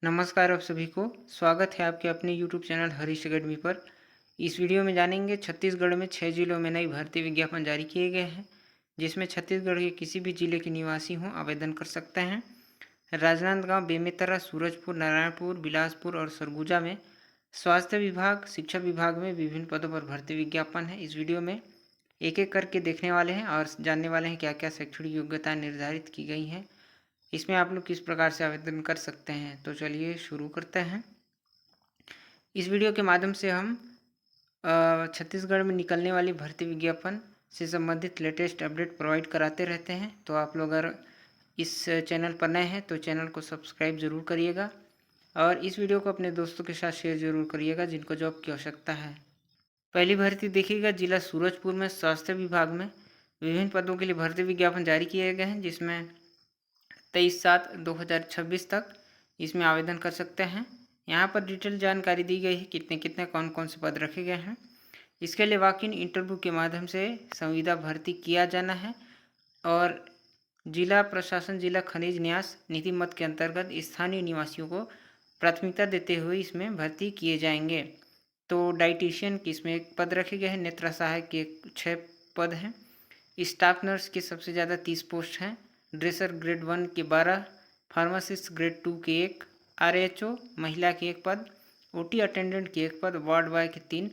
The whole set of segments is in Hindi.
नमस्कार आप सभी को। स्वागत है आपके अपने यूट्यूब चैनल हरीश अकेडमी पर। इस वीडियो में जानेंगे छत्तीसगढ़ में 6 जिलों में नई भर्ती विज्ञापन जारी किए गए हैं, जिसमें छत्तीसगढ़ के किसी भी जिले के निवासी हों आवेदन कर सकते हैं। राजनांदगांव, बेमेतरा, सूरजपुर, नारायणपुर, बिलासपुर और सरगुजा में स्वास्थ्य विभाग, शिक्षा विभाग में विभिन्न पदों पर भर्ती विज्ञापन है। इस वीडियो में एक एक करके देखने वाले हैं और जानने वाले हैं क्या क्या शैक्षणिक योग्यताएँ निर्धारित की गई हैं। इसमें आप लोग किस प्रकार से आवेदन कर सकते हैं, तो चलिए शुरू करते हैं। इस वीडियो के माध्यम से हम छत्तीसगढ़ में निकलने वाली भर्ती विज्ञापन से संबंधित लेटेस्ट अपडेट प्रोवाइड कराते रहते हैं। तो आप लोग अगर इस चैनल पर नए हैं तो चैनल को सब्सक्राइब ज़रूर करिएगा और इस वीडियो को अपने दोस्तों के साथ शेयर ज़रूर करिएगा जिनको जॉब की आवश्यकता है। पहली भर्ती देखिएगा, जिला सूरजपुर में स्वास्थ्य विभाग में विभिन्न पदों के लिए भर्ती विज्ञापन जारी किए गए हैं, जिसमें 23/7/2026 तक इसमें आवेदन कर सकते हैं। यहाँ पर डिटेल जानकारी दी गई है कितने कितने कौन कौन से पद रखे गए हैं। इसके लिए वॉक इन इंटरव्यू के माध्यम से संविदा भर्ती किया जाना है और जिला प्रशासन जिला खनिज न्यास नीति मत के अंतर्गत स्थानीय निवासियों को प्राथमिकता देते हुए इसमें भर्ती किए जाएंगे। तो डाइटिशियन की इसमें एक पद रखे गए हैं, नेत्र सहायक के 6 पद हैं, स्टाफ नर्स के सबसे ज़्यादा 30 पोस्ट हैं, ड्रेसर ग्रेड 1 के 12, फार्मासिस्ट ग्रेड 2 के 1, आरएचओ महिला के 1 पद, ओटी अटेंडेंट के 1 पद, वार्ड बॉय के 3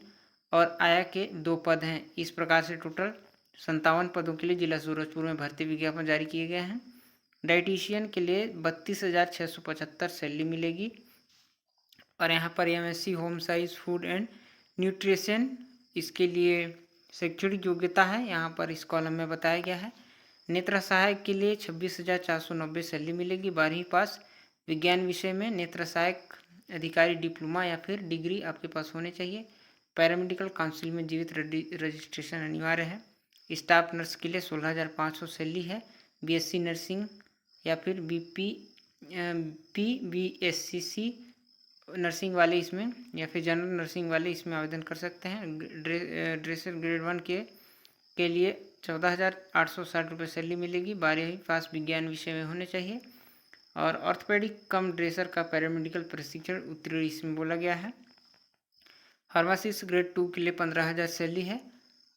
और आया के 2 पद हैं। इस प्रकार से टोटल 57 पदों के लिए जिला सूरजपुर में भर्ती विज्ञापन जारी किए गए हैं। डाइटिशियन के लिए 32,675 सैलरी मिलेगी और यहाँ पर MSc home science food and nutrition इसके लिए शैक्षणिक योग्यता है, यहाँ पर इस कॉलम में बताया गया है। नेत्र सहायक के लिए 26,490 सैलरी मिलेगी, 12वीं पास विज्ञान विषय में। नेत्र सहायक अधिकारी डिप्लोमा या फिर डिग्री आपके पास होने चाहिए। पैरामेडिकल काउंसिल में जीवित रजिस्ट्रेशन अनिवार्य है। स्टाफ नर्स के लिए 16,500 सैलरी है। बीएससी नर्सिंग या फिर PBSCC नर्सिंग वाले इसमें या फिर जनरल नर्सिंग वाले इसमें आवेदन कर सकते हैं। ड्रेसर ग्रेड 1 के लिए 14,860 रुपये सैलरी मिलेगी, 12वीं पास विज्ञान विषय में होने चाहिए और ऑर्थोपेडिक कम ड्रेसर का पैरामेडिकल प्रशिक्षण उत्तीर्ण इसमें बोला गया है। फार्मासिस्ट ग्रेड 2 के लिए 15,000 सैलरी है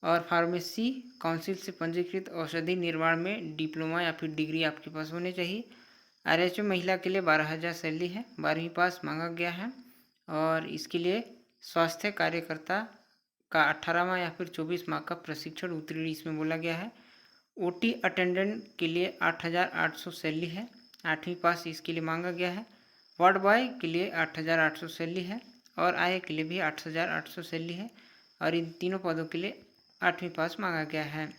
और फार्मेसी काउंसिल से पंजीकृत औषधि निर्माण में डिप्लोमा या फिर डिग्री आपके पास होने चाहिए। आरएचओ महिला के लिए 12,000 सैलरी है, 12वीं पास मांगा गया है और इसके लिए स्वास्थ्य कार्यकर्ता का 18वां या फिर 24 माह का प्रशिक्षण उत्तीर्ण इसमें बोला गया है। ओटी अटेंडेंट के लिए 8,800 सैलरी है, 8वीं पास इसके लिए मांगा गया है। वार्ड बॉय के लिए 8,800 सैलरी है और आया के लिए भी 8,800 सैलरी है और इन तीनों पदों के लिए 8वीं पास मांगा गया है।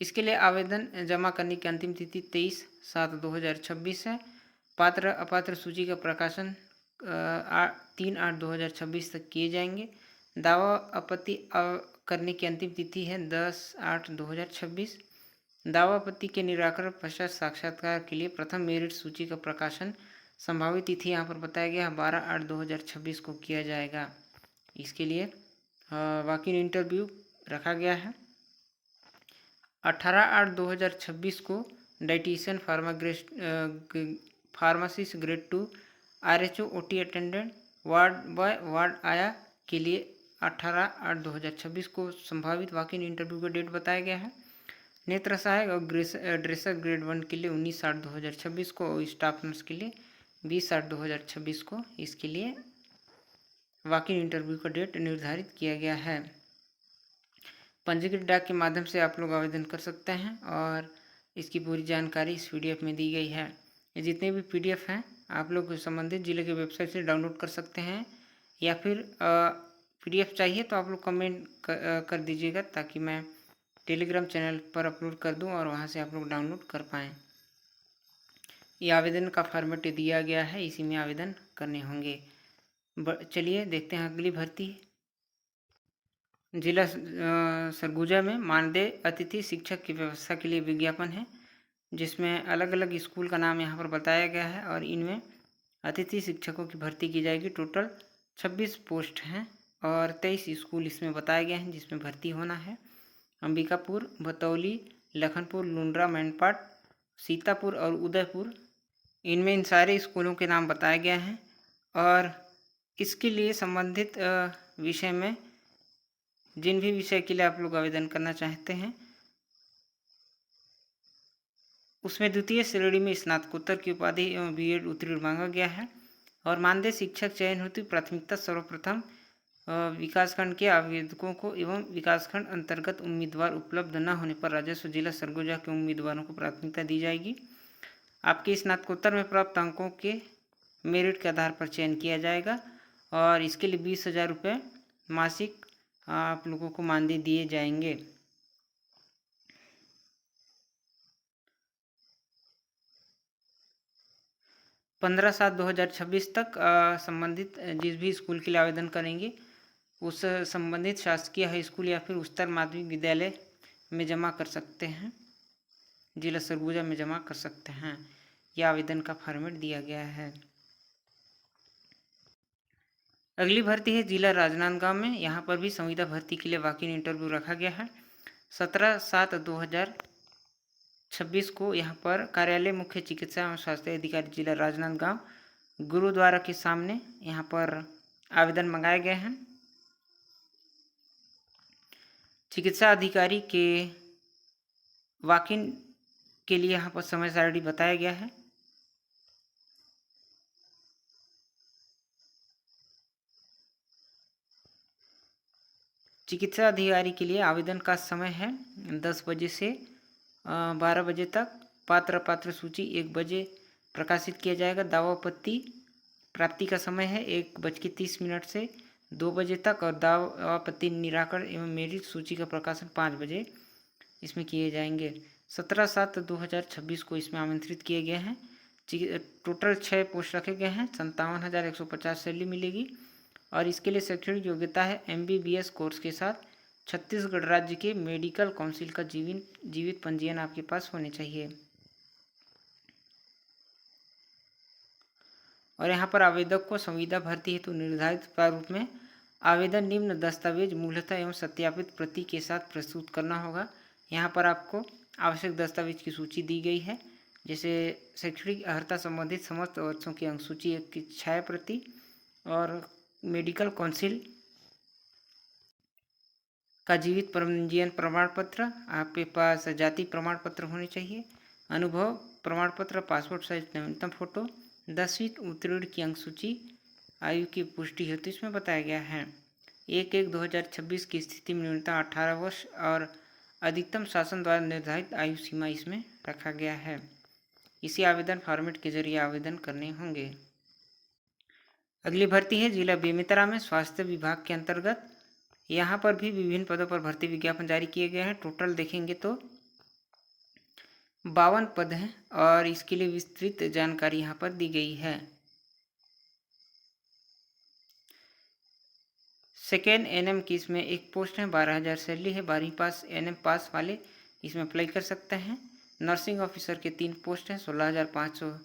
इसके लिए आवेदन जमा करने की अंतिम तिथि 23/7/2026 है। पात्र अपात्र सूची का प्रकाशन 3/8/2026 तक किए जाएंगे। दावा आपत्ति करने की अंतिम तिथि है 10/8/2026। दावा आपत्ति के निराकरण पश्चात साक्षात्कार के लिए प्रथम मेरिट सूची का प्रकाशन संभावित तिथि यहाँ पर बताया गया 12/8/2026 को किया जाएगा। इसके लिए वॉक इन इंटरव्यू रखा गया है। 18/8/2026 को dietitian pharmacist grade 2, RHO OT attendant, ward boy ward आया के लिए 18/8/2026 को संभावित वॉक इन इंटरव्यू का डेट बताया गया है। नेत्र सहायक और ड्रेसर ग्रेड 1 के लिए 19/8/2026 को और स्टाफ नर्स के लिए 20/8/2026 को इसके लिए वॉक इन इंटरव्यू का डेट निर्धारित किया गया है। पंजीकृत डाक के माध्यम से आप लोग आवेदन कर सकते हैं और इसकी पूरी जानकारी इस PDF में दी गई है। ये जितने भी PDF हैं आप लोग संबंधित जिले के वेबसाइट से डाउनलोड कर सकते हैं या फिर PDF चाहिए तो आप लोग कमेंट कर दीजिएगा ताकि मैं टेलीग्राम चैनल पर अपलोड कर दूं और वहां से आप लोग डाउनलोड कर पाएँ। ये आवेदन का फॉर्मेट दिया गया है, इसी में आवेदन करने होंगे। चलिए देखते हैं अगली भर्ती। जिला सरगुजा में मानदेय अतिथि शिक्षक की व्यवस्था के लिए विज्ञापन है, जिसमें अलग अलग स्कूल का नाम यहाँ पर बताया गया है और इनमें अतिथि शिक्षकों की भर्ती की जाएगी। टोटल 26 पोस्ट हैं और 23 स्कूल इसमें बताए गए हैं जिसमें भर्ती होना है। अंबिकापुर, भतौली, लखनपुर, लुंड्रा, मैनपाट, सीतापुर और उदयपुर इनमें इन सारे स्कूलों के नाम बताए गए हैं और इसके लिए संबंधित विषय में जिन भी विषय के लिए आप लोग आवेदन करना चाहते हैं उसमें द्वितीय श्रेणी में स्नातकोत्तर की उपाधि एवं बीएड उत्तीर्ण मांगा गया है और मानदेय शिक्षक चयन हेतु प्राथमिकता सर्वप्रथम विकासखंड के आवेदकों को एवं विकासखंड अंतर्गत उम्मीदवार उपलब्ध न होने पर राजस्व जिला सरगुजा के उम्मीदवारों को प्राथमिकता दी जाएगी। आपके स्नातकोत्तर में प्राप्त अंकों के मेरिट के आधार पर चयन किया जाएगा और इसके लिए 20,000 रुपये मासिक आप लोगों को मानदेय दिए जाएंगे। 15/7/2026 तक संबंधित जिस भी स्कूल के लिए आवेदन करेंगे उस संबंधित शासकीय हाई स्कूल या फिर उच्चतर माध्यमिक विद्यालय में जमा कर सकते हैं, जिला सरगुजा में जमा कर सकते हैं। यह आवेदन का फॉर्मेट दिया गया है। अगली भर्ती है जिला राजनांदगांव में। यहाँ पर भी संविदा भर्ती के लिए वॉक इन इंटरव्यू रखा गया है। 17/7/2026 को यहाँ पर कार्यालय मुख्य चिकित्सा एवं स्वास्थ्य अधिकारी जिला राजनांदगांव गुरुद्वारा के सामने यहाँ पर आवेदन मंगाए गए हैं। चिकित्सा अधिकारी के वॉक इन के लिए यहाँ पर समय सारणी बताया गया है। चिकित्सा अधिकारी के लिए आवेदन का समय है 10 बजे से 12 बजे तक। पात्र सूची 1 बजे प्रकाशित किया जाएगा। दावा आपत्ति प्राप्ति का समय है 1:30 से 2 बजे तक और दावा आपत्ति निराकरण एवं मेरिट सूची का प्रकाशन 5 बजे इसमें किए जाएंगे। 17/7/2026 को इसमें आमंत्रित किए गए हैं। टोटल 6 पोस्ट रखे गए हैं। 57,150 सैलरी मिलेगी और इसके लिए शैक्षणिक योग्यता है MBBS कोर्स के साथ छत्तीसगढ़ राज्य के मेडिकल काउंसिल का जीवित पंजीयन आपके पास होने चाहिए। और यहाँ पर आवेदक को संविदा भर्ती हेतु निर्धारित प्रारूप में आवेदन निम्न दस्तावेज मूलतः एवं सत्यापित प्रति के साथ प्रस्तुत करना होगा। यहाँ पर आपको आवश्यक दस्तावेज की सूची दी गई है, जैसे शैक्षणिक अर्हता संबंधित समस्त वर्षों की अंकसूची की छाया प्रति और मेडिकल काउंसिल का जीवित पंजीयन प्रमाण पत्र, आपके पास जाति प्रमाण पत्र होने चाहिए, अनुभव प्रमाण पत्र, पासपोर्ट साइज नवीनतम फोटो, 10वीं उत्तीर्ण की अंकसूची, आयु की पुष्टि हेतु इसमें बताया गया है। 1/1/2026 की स्थिति में न्यूनतम 18 वर्ष और अधिकतम शासन द्वारा निर्धारित आयु सीमा इसमें रखा गया है। इसी आवेदन फॉर्मेट के जरिए आवेदन करने होंगे। अगली भर्ती है जिला बेमेतरा में स्वास्थ्य विभाग के अंतर्गत। यहाँ पर भी विभिन्न पदों पर भर्ती विज्ञापन जारी किए गए हैं। टोटल देखेंगे तो 52 पद हैं और इसके लिए विस्तृत जानकारी यहाँ पर दी गई है। सेकेंड NM की इसमें एक पोस्ट है, 12,000 सैलरी है। 12वीं पास NM पास वाले इसमें अप्लाई कर सकते हैं। नर्सिंग ऑफिसर के 3 पोस्ट हैं, 16,500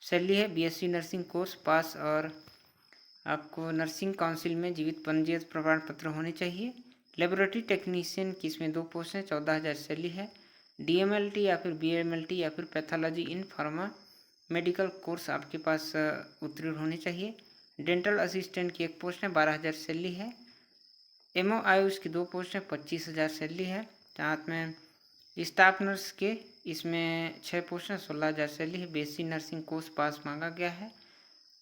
सैलरी है। BSc नर्सिंग कोर्स पास और आपको नर्सिंग काउंसिल में जीवित पंजीयन प्रमाण पत्र होने चाहिए। लेबोरेटरी टेक्नीशियन की इसमें 2 पोस्ट हैं, 14,000 सैलरी है। DMLT या फिर BMLT या फिर पैथोलॉजी इन फार्मा मेडिकल कोर्स आपके पास उत्तीर्ण होने चाहिए। डेंटल असिस्टेंट की 1 पोस्ट है, 12,000 सैलरी है। MO आयुष की 2 पोस्ट हैं, 25,000 सैलरी है। साथ में स्टाफ नर्स के इसमें 6 पोस्ट हैं, 16,000 सैलरी है। BSc नर्सिंग कोर्स पास मांगा गया है।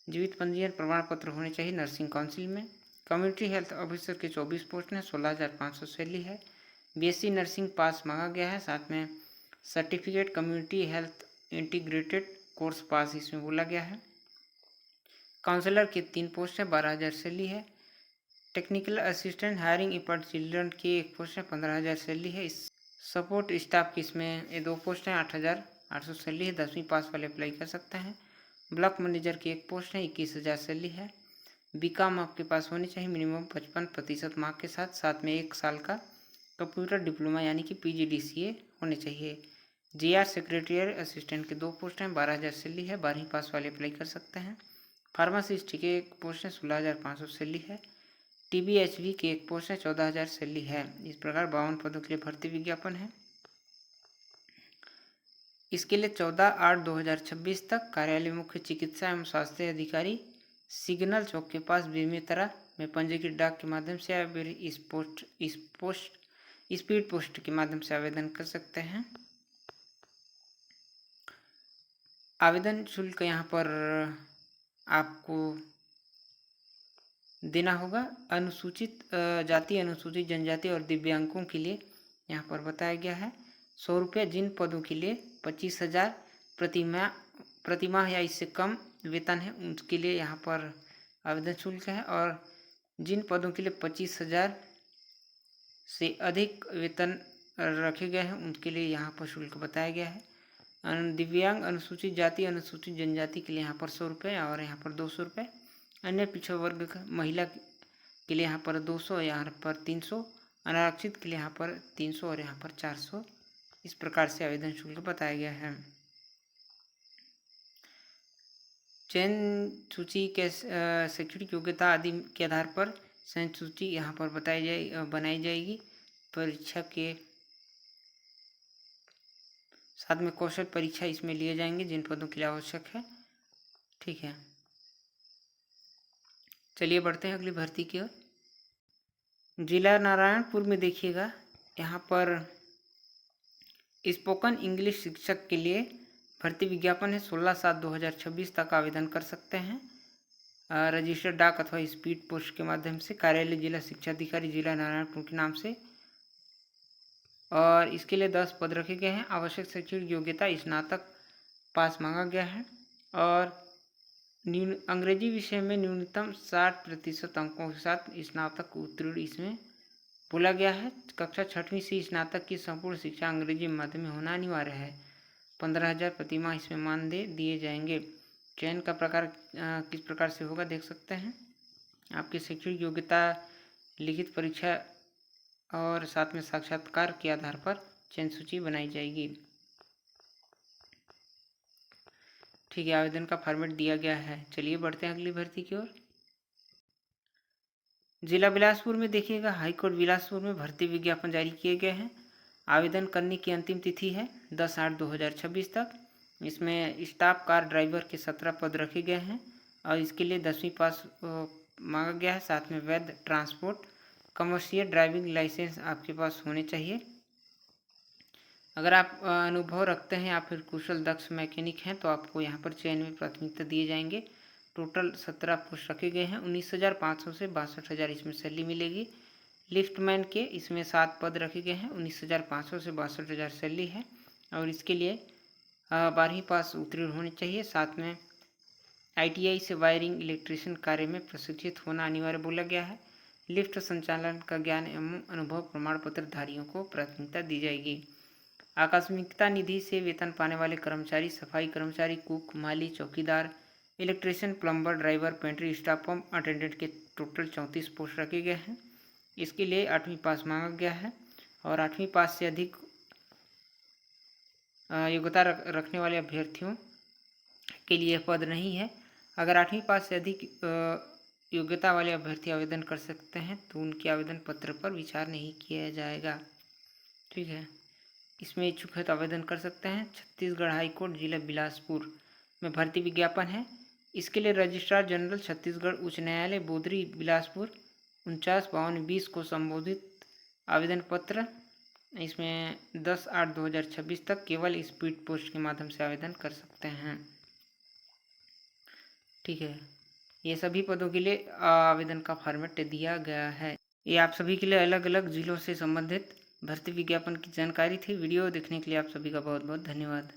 जीवित पंजीयन प्रमाण पत्र होने चाहिए नर्सिंग काउंसिल में। कम्युनिटी हेल्थ ऑफिसर के 24 पोस्ट हैं, 16,500 सैलरी है। BSc नर्सिंग पास मांगा गया है। साथ में certificate community health integrated course pass इसमें बोला गया है। काउंसलर के 3 पोस्ट हैं, 12,000 सैलरी है। Technical assistant hiring import children की 1 पोस्ट है, 15,000 सैलरी है। सपोर्ट स्टाफ की इसमें ये 2 पोस्ट हैं, 8,800 सैलरी है। 10वीं पास वाले अप्लाई कर सकते हैं। ब्लॉक मैनेजर की 1 पोस्ट है, 21,000 सैलरी है। BCom आपके पास होनी चाहिए मिनिमम 55% मार्क के साथ। साथ में 1 साल का कंप्यूटर डिप्लोमा यानी कि PGDCA होने चाहिए। JR सेक्रेटरी असिस्टेंट के 2 पोस्ट हैं, 12,000 सैलरी है। 12वीं पास वाले अप्लाई कर सकते हैं। फार्मासिस्ट की 1 पोस्ट है, 16,500 सैलरी है। TBHV की 1 पोस्ट है, 14,000 सैलरी है। इस प्रकार 52 पदों के लिए भर्ती विज्ञापन है। इसके लिए 14/8/2026 तक कार्यालय मुख्य चिकित्सा एवं स्वास्थ्य अधिकारी सिग्नल चौक के पास बेमेतरा में पंजीकृत डाक के माध्यम से या फिर स्पीड पोस्ट के माध्यम से आवेदन कर सकते हैं। आवेदन शुल्क यहाँ पर आपको देना होगा। अनुसूचित जाति, अनुसूचित जनजाति और दिव्यांगों के लिए यहाँ पर बताया गया है 100 रुपये। जिन पदों के लिए 25,000 प्रतिमाह या इससे कम वेतन है उनके लिए यहाँ पर आवेदन शुल्क है, और जिन पदों के लिए 25,000 से अधिक वेतन रखे गए हैं उनके लिए यहाँ पर शुल्क बताया गया है। दिव्यांग, अनुसूचित जाति, अनुसूचित जनजाति के लिए यहाँ पर 100 रुपये और यहाँ पर 200 रुपये। अन्य पिछड़ा वर्ग का महिला के लिए यहाँ पर 200, यहाँ पर 300, अनारक्षित के लिए यहाँ पर 300 और यहाँ पर 400। इस प्रकार से आवेदन शुल्क बताया गया है। चयन सूची के शैक्षणिक योग्यता आदि के आधार पर चयन सूची यहाँ पर बनाई जाएगी। परीक्षा के साथ में कौशल परीक्षा इसमें लिए जाएंगे जिन पदों के लिए आवश्यक है। ठीक है, चलिए बढ़ते हैं अगली भर्ती की ओर। जिला नारायणपुर में देखिएगा, यहाँ पर स्पोकन इंग्लिश शिक्षक के लिए भर्ती विज्ञापन है। 16/7/2026 तक आवेदन कर सकते हैं। रजिस्टर्ड डाक अथवा स्पीड पोस्ट के माध्यम से कार्यालय जिला शिक्षा अधिकारी जिला नारायणपुर के नाम से, और इसके लिए 10 पद रखे गए हैं। आवश्यक शैक्षणिक योग्यता स्नातक पास मांगा गया है, और अंग्रेजी विषय में न्यूनतम 60% अंकों के साथ स्नातक उत्तीर्ण इसमें बोला गया है। कक्षा 6वीं से स्नातक की संपूर्ण शिक्षा अंग्रेजी माध्यम में होना अनिवार्य है। 15,000 प्रतिमाह इसमें मानदेय दिए जाएंगे। चयन का प्रकार किस प्रकार से होगा देख सकते हैं। आपकी शैक्षणिक योग्यता, लिखित परीक्षा और साथ में साक्षात्कार के आधार पर चयन सूची बनाई जाएगी। ठीक है, आवेदन का फॉर्मेट दिया गया है। चलिए बढ़ते हैं अगली भर्ती की ओर। जिला बिलासपुर में देखिएगा, हाईकोर्ट बिलासपुर में भर्ती विज्ञापन जारी किए गए हैं। आवेदन करने की अंतिम तिथि है 10/8/2026 तक। इसमें स्टाफ कार ड्राइवर के 17 पद रखे गए हैं, और इसके लिए 10वीं पास मांगा गया है। साथ में वैध ट्रांसपोर्ट कमर्शियल ड्राइविंग लाइसेंस आपके पास होने चाहिए। अगर आप अनुभव रखते हैं या फिर कुशल दक्ष मैकेनिक हैं तो आपको यहाँ पर चयन में प्राथमिकता दिए जाएंगे। टोटल 17 पोस्ट रखे गए हैं। 19,500 से 62,000 इसमें सैलरी मिलेगी। लिफ्टमैन के इसमें 7 पद रखे गए हैं। 19,500 से 62,000 सैलरी है, और इसके लिए 12वीं पास उत्तीर्ण होनी चाहिए। साथ में ITI से वायरिंग इलेक्ट्रीशियन कार्य में प्रशिक्षित होना अनिवार्य बोला गया है। लिफ्ट संचालन का ज्ञान एवं अनुभव प्रमाण पत्र धारियों को प्राथमिकता दी जाएगी। आकस्मिकता निधि से वेतन पाने वाले कर्मचारी, सफाई कर्मचारी, कुक, माली, चौकीदार, electrician, plumber, driver, pantry staff, pump attendant के टोटल 34 पोस्ट रखे गए हैं। इसके लिए 8वीं पास मांगा गया है, और 8वीं पास से अधिक योग्यता रखने वाले अभ्यर्थियों के लिए पद नहीं है। अगर 8वीं पास से अधिक योग्यता वाले अभ्यर्थी आवेदन कर सकते हैं तो उनके आवेदन पत्र पर विचार नहीं किया जाएगा। ठीक है, इसमें इच्छुक है तो आवेदन कर सकते हैं। छत्तीसगढ़ हाईकोर्ट जिला बिलासपुर में भर्ती विज्ञापन है। इसके लिए रजिस्ट्रार जनरल छत्तीसगढ़ उच्च न्यायालय बोदरी बिलासपुर 49/5220 को संबोधित आवेदन पत्र इसमें 10/8/2026 तक केवल स्पीड पोस्ट के माध्यम से आवेदन कर सकते हैं। ठीक है, ये सभी पदों के लिए आवेदन का फॉर्मेट दिया गया है। ये आप सभी के लिए अलग अलग जिलों से संबंधित भर्ती विज्ञापन की जानकारी थी। वीडियो देखने के लिए आप सभी का बहुत बहुत धन्यवाद।